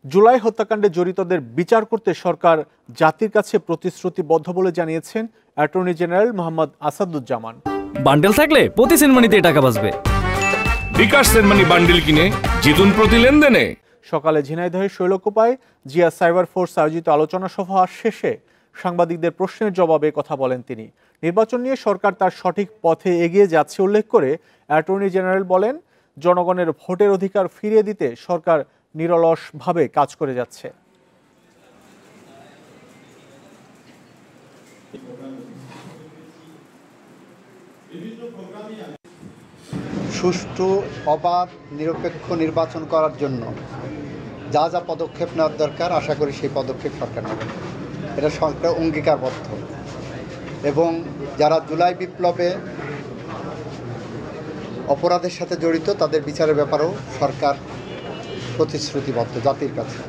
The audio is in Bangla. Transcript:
জুলাই হত্যাকাণ্ডে জড়িতদের বিচার করতে সরকার জাতির কাছে প্রতিশ্রুতিবদ্ধ বলে জানিয়েছেন attorney general Mohammad Asaduzzaman. Bundle থাকলে প্রতি সেনমানিতে টাকা বাঁচবে। বিকাশ সেনমানি বান্ডেল কিনে জিতুন প্রতি লেনদেনে। সকালে ঝিনাইদহের শৈলকুপায় জিয়া সাইবার ফোর্স আয়োজিত আলোচনা সভা শেষে সাংবাদিকদের প্রশ্নের জবাবে কথা বলেন তিনি। নির্বাচন নিয়ে সরকার তার সঠিক পথে এগিয়ে যাচ্ছে উল্লেখ করে অ্যাটর্নি জেনারেল বলেন, জনগণের ভোটের অধিকার ফিরিয়ে দিতে সরকার নিরলসভাবে কাজ করে যাচ্ছে। সুষ্ঠু, অবাধ, নিরপেক্ষ নির্বাচন করার জন্য যা যা পদক্ষেপ নেওয়ার দরকার আশা করি সেই পদক্ষেপ সরকার নেবে। এটা সরকার অঙ্গীকারবদ্ধ এবং যারা জুলাই বিপ্লবে অপরাধের সাথে জড়িত তাদের বিচারের ব্যাপারেও সরকার প্রতিশ্রুতিবদ্ধ জাতির কাছে।